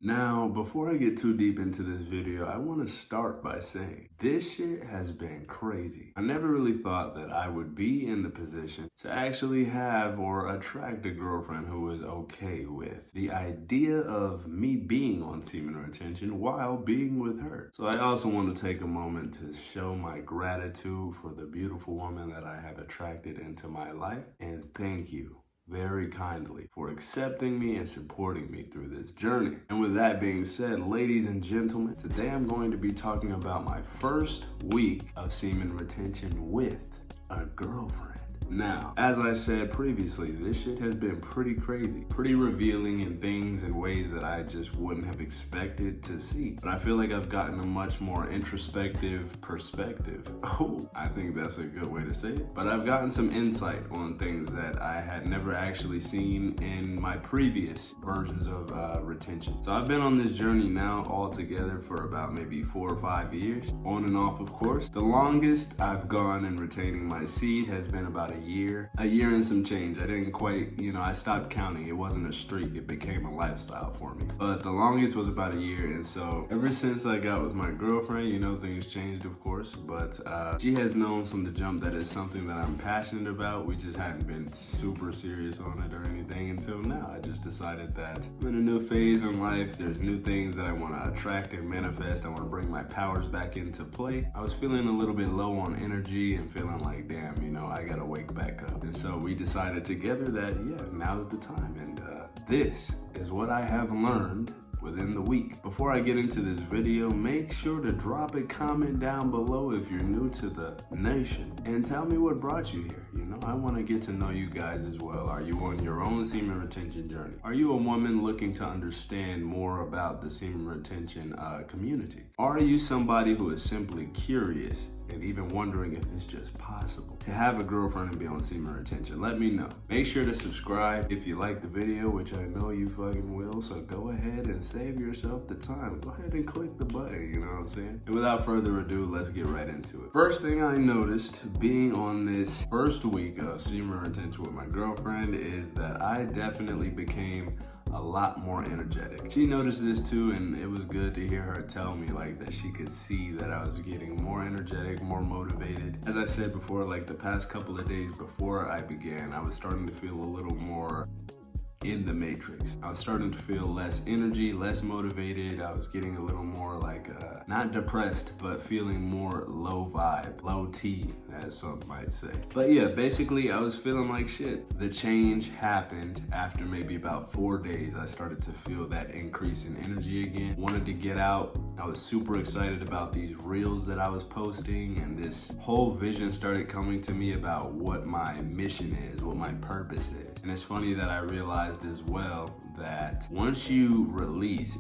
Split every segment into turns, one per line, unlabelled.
Now, before I get too deep into this video, I want to start by saying this shit has been crazy. I never really thought that I would be in the position to actually have or attract a girlfriend who is okay with the idea of me being on semen retention while being with her. So I also want to take a moment to show my gratitude for the beautiful woman that I have attracted into my life, and thank you very kindly for accepting me and supporting me through this journey. And with that being said, ladies and gentlemen, today I'm going to be talking about my first week of semen retention with a girlfriend. Now, as I said previously, this shit has been pretty crazy, pretty revealing in things and ways that I just wouldn't have expected to see. But I feel like I've gotten a much more introspective perspective. Oh, I think that's a good way to say it. But I've gotten some insight on things that I had never actually seen in my previous versions of retention. So I've been on this journey now altogether for about maybe 4 or 5 years, on and off, of course. The longest I've gone in retaining my seed has been about a year and some change. I didn't quite, I stopped counting. It wasn't a streak, it became a lifestyle for me. But the longest was about a year, and so ever since I got with my girlfriend, things changed, of course, but she has known from the jump that it's something that I'm passionate about. We just hadn't been super serious on it or anything until now. I just decided that I'm in a new phase in life. There's new things that I want to attract and manifest. I want to bring my powers back into play. I was feeling a little bit low on energy and feeling like, damn, I gotta wake back up. And so we decided together that, now's the time. And this is what I have learned within the week. Before I get into this video, make sure to drop a comment down below if you're new to the nation and tell me what brought you here. I want to get to know you guys as well. Are you on your own semen retention journey? Are you a woman looking to understand more about the semen retention community? Are you somebody who is simply curious and even wondering if it's just possible to have a girlfriend and be on semen retention? Let me know. Make sure to subscribe if you like the video, which I know you fucking will, so go ahead and save yourself the time. Go ahead and click the button, you know what I'm saying? And without further ado, let's get right into it. First thing I noticed being on this first week of semen retention with my girlfriend is that I definitely became a lot more energetic. She noticed this too, and it was good to hear her tell me that she could see that I was getting more energetic, more motivated. As I said before, the past couple of days before I began, I was starting to feel a little more in the matrix. I was starting to feel less energy, less motivated. I was getting a little more not depressed, but feeling more low vibe, low T, as some might say. But yeah, basically I was feeling like shit. The change happened after maybe about 4 days. I started to feel that increase in energy again. Wanted to get out. I was super excited about these reels that I was posting, and this whole vision started coming to me about what my mission is, what my purpose is. And it's funny that I realized as well that once you release,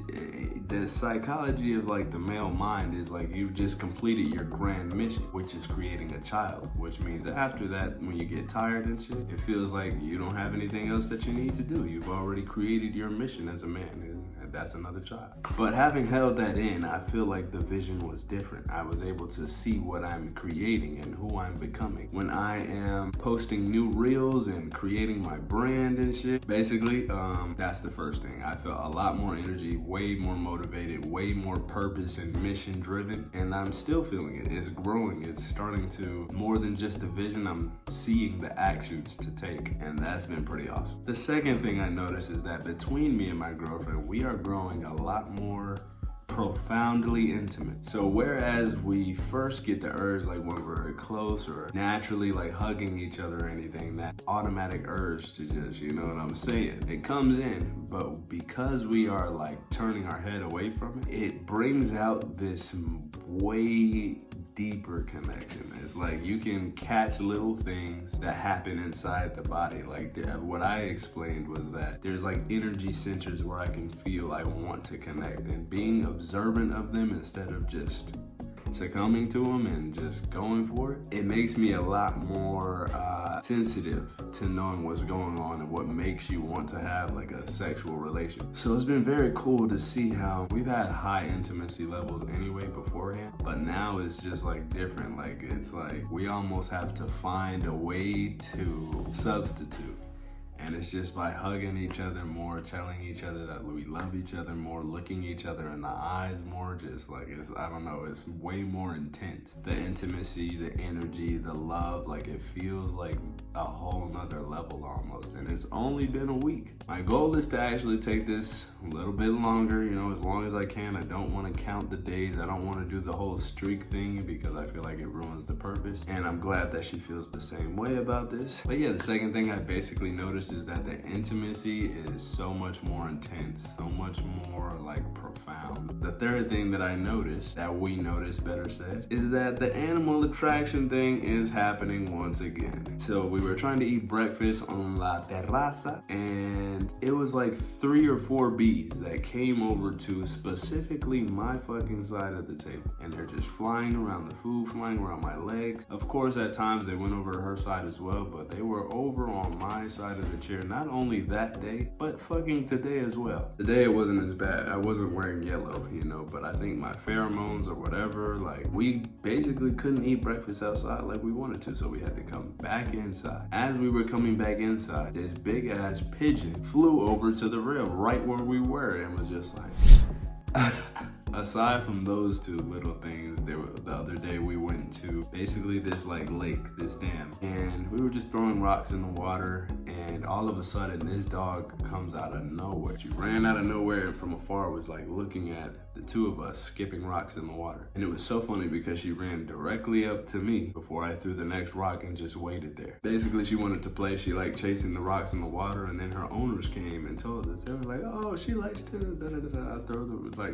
the psychology of the male mind is you've just completed your grand mission, which is creating a child, which means after that, when you get tired and shit, it feels like you don't have anything else that you need to do. You've already created your mission as a man, and that's another child. But having held that in, I feel like the vision was different. I was able to see what I'm creating and who I'm becoming when I am posting new reels and creating my brand and shit. Basically, that's the first thing. I felt a lot more energy, way more motivated, way more purpose and mission driven, and I'm still feeling it. It's growing. It's starting to, more than just the vision, I'm seeing the actions to take, and that's been pretty awesome. The second thing I noticed is that between me and my girlfriend, we are growing a lot more profoundly intimate. So whereas we first get the urge when we're very close or naturally hugging each other or anything, that automatic urge to just, you know what I'm saying, it comes in, but because we are turning our head away from it, it brings out this way deeper connection. It's you can catch little things that happen inside the body. What I explained was that there's energy centers where I can feel I want to connect, and being observant of them instead of just succumbing to them and just going for it, it makes me a lot more sensitive to knowing what's going on and what makes you want to have a sexual relation. So it's been very cool to see how we've had high intimacy levels anyway beforehand, but now it's just different. It's we almost have to find a way to substitute. And it's just by hugging each other more, telling each other that we love each other more, looking each other in the eyes more, just like, it's, I don't know, it's way more intense. The intimacy, the energy, the love, like it feels like a whole nother level almost. And it's only been a week. My goal is to actually take this a little bit longer, you know, as long as I can. I don't want to count the days. I don't want to do the whole streak thing because I feel like it ruins the purpose. And I'm glad that she feels the same way about this. But yeah, the second thing I basically noticed is that the intimacy is so much more intense, so much more like profound. The third thing that I noticed, that we noticed better said, is that the animal attraction thing is happening once again. So we were trying to eat breakfast on La Terraza, and it was like 3 or 4 bees that came over to specifically my fucking side of the table. And they're just flying around the food, flying around my legs. Of course, at times they went over to her side as well, but they were over on my side of the chair, not only that day, but fucking today as well. Today it wasn't as bad. I wasn't wearing yellow, you know, but I think my pheromones or whatever, like we basically couldn't eat breakfast outside like we wanted to, so we had to come back inside. As we were coming back inside, this big ass pigeon flew over to the rail right where we were and was just like aside from those two little things, the other day we went to basically this like lake, this dam, and we were just throwing rocks in the water, and all of a sudden this dog comes out of nowhere. She ran out of nowhere and from afar was like looking at the two of us skipping rocks in the water. And it was so funny because she ran directly up to me before I threw the next rock and just waited there. Basically she wanted to play. She liked chasing the rocks in the water, and then her owners came and told us. They were like, oh, she likes to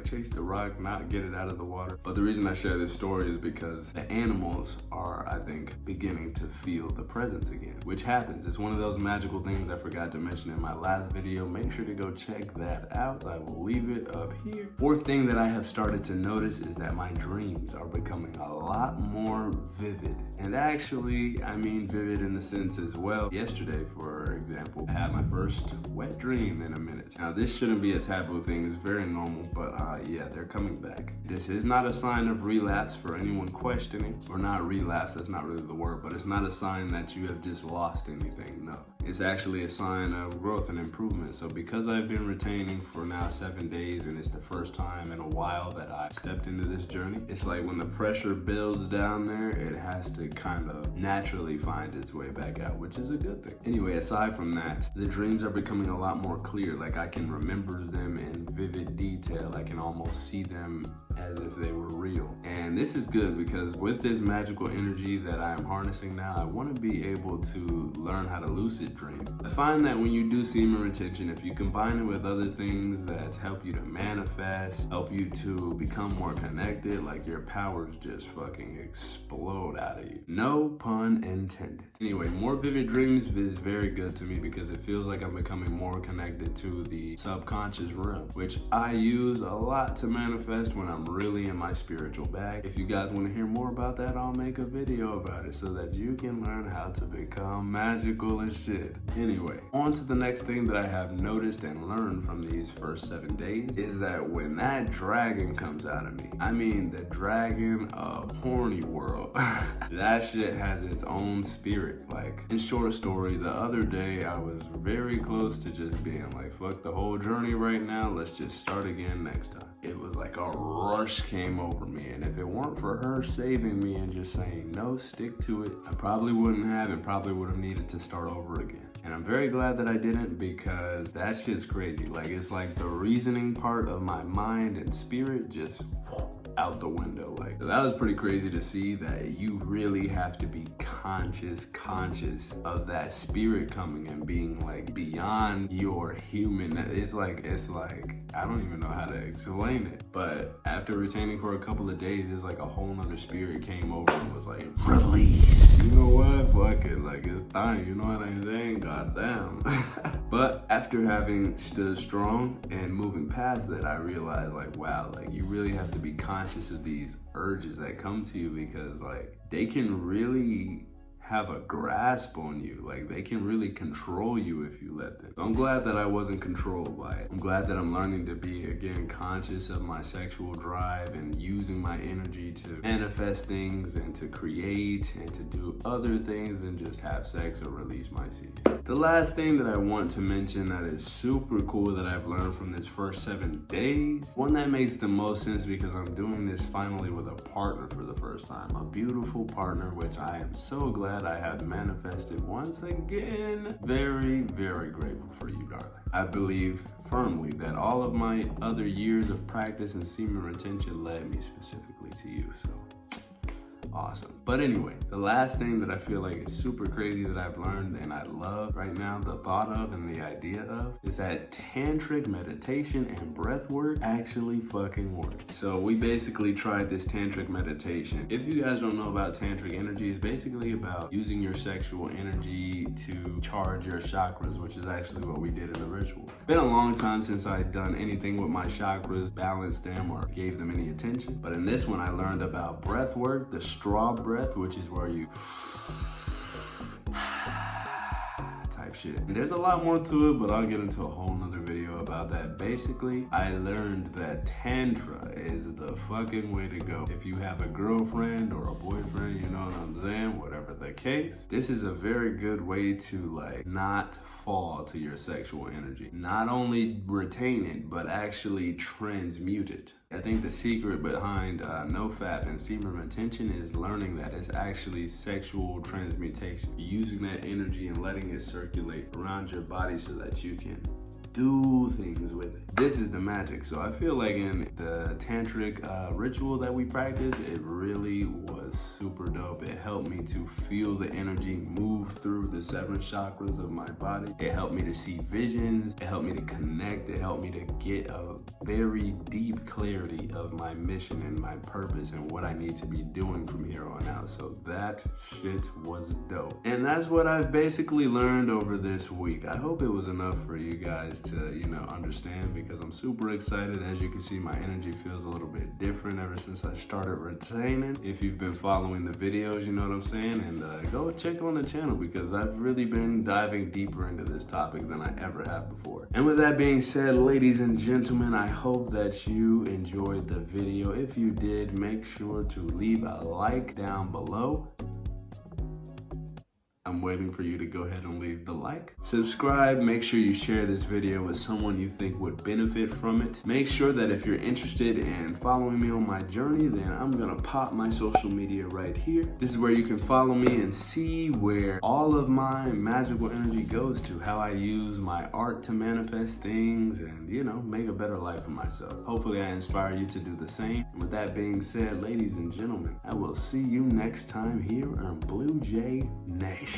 chase the rock, not get it out of the water. But the reason I share this story is because the animals are, I think, beginning to feel the presence again, which happens. It's one of those magical things I forgot to mention in my last video. Make sure to go check that out. I will leave it up here. Fourth thing that I have started to notice is that my dreams are becoming a lot more vivid. And actually, I mean vivid in the sense as well. Yesterday, for example, I had my first wet dream in a minute. Now, this shouldn't be a taboo thing. It's very normal, but yeah, they're coming back. This is not a sign of relapse for anyone questioning, or not relapse, that's not really the word, but it's not a sign that you have just lost anything, no. It's actually a sign of growth and improvement. So because I've been retaining for now 7 days, and it's the first time in a while that I've stepped into this journey, it's like when the pressure builds down there, it has to kind of naturally find its way back out, which is a good thing. Anyway, aside from that, the dreams are becoming a lot more clear. Like I can remember them in vivid detail. I can almost see them as if they were real. And this is good because with this magical energy that I am harnessing now, I want to be able to learn how to lucid dream. I find that when you do semen retention, if you combine it with other things that help you to manifest, help you to become more connected, like your powers just fucking explode out of you. No pun intended. Anyway, more vivid dreams is very good to me because it feels like I'm becoming more connected to the subconscious realm, which I use a lot to manifest when I'm really in my spiritual bag. If you guys want to hear more about that, I'll make a video about it so that you can learn how to become magical and shit. Anyway, on to the next thing that I have noticed and learned from these first 7 days is that when that dragon comes out of me, I mean the dragon of horny world, that shit has its own spirit. Like, in short story, the other day I was very close to just being like, fuck the whole journey right now, let's just start again next time. It was like a rush came over me, and if it weren't for her saving me and just saying, no, stick to it, I probably wouldn't have, and probably would have needed to start over again. And I'm very glad that I didn't, because that shit's crazy. Like, it's like the reasoning part of my mind and spirit just out the window. Like, so that was pretty crazy to see that you really have to be conscious of that spirit coming and being like beyond your human. It's like I don't even know how to explain it, but after retaining for a couple of days, it's like a whole nother spirit came over and was like, release. You know what, fuck it, like it's time, you know what I'm saying? Goddamn. But after having stood strong and moving past that, I realized like, wow, like you really have to be conscious of these urges that come to you, because like they can really have a grasp on you. Like, they can really control you if you let them. So I'm glad that I wasn't controlled by it. I'm glad that I'm learning to be, again, conscious of my sexual drive and using my energy to manifest things and to create and to do other things than just have sex or release my seed. The last thing that I want to mention that is super cool that I've learned from this first 7 days, one that makes the most sense because I'm doing this finally with a partner for the first time, a beautiful partner, which I am so glad I have manifested once again. Very, very grateful for you, darling. I believe firmly that all of my other years of practice and semen retention led me specifically to you, so awesome. But anyway, the last thing that I feel like is super crazy that I've learned and I love right now, the thought of and the idea of, is that tantric meditation and breath work actually fucking work. So we basically tried this tantric meditation. If you guys don't know about tantric energy, it's basically about using your sexual energy to charge your chakras, which is actually what we did in the ritual. Been a long time since I'd done anything with my chakras, balanced them, or gave them any attention. But in this one, I learned about breath work, the straw breath, which is where you type shit. And there's a lot more to it, but I'll get into a whole nother video about that. Basically, I learned that Tantra is the fucking way to go. If you have a girlfriend or a boyfriend, you know what I'm saying, whatever the case, this is a very good way to like not fall to your sexual energy. Not only retain it, but actually transmute it. I think the secret behind NoFap and semen retention is learning that it's actually sexual transmutation. Using that energy and letting it circulate around your body so that you can do things with it. This is the magic. So I feel like in the tantric ritual that we practiced, it really was super dope. It helped me to feel the energy move through the 7 chakras of my body. It helped me to see visions. It helped me to connect. It helped me to get a very deep clarity of my mission and my purpose and what I need to be doing from here on out. So that shit was dope. And that's what I've basically learned over this week. I hope it was enough for you guys to, you know, understand, because I'm super excited. As you can see, my energy feels a little bit different ever since I started retaining. If you've been following the videos, you know what I'm saying, and go check on the channel because I've really been diving deeper into this topic than I ever have before. And with that being said, ladies and gentlemen, I hope that you enjoyed the video. If you did, make sure to leave a like down below. I'm waiting for you to go ahead and leave the like. Subscribe, make sure you share this video with someone you think would benefit from it. Make sure that if you're interested in following me on my journey, then I'm gonna pop my social media right here. This is where you can follow me and see where all of my magical energy goes to, how I use my art to manifest things and, you know, make a better life for myself. Hopefully I inspire you to do the same. And with that being said, ladies and gentlemen, I will see you next time here on Blue Jay Nation.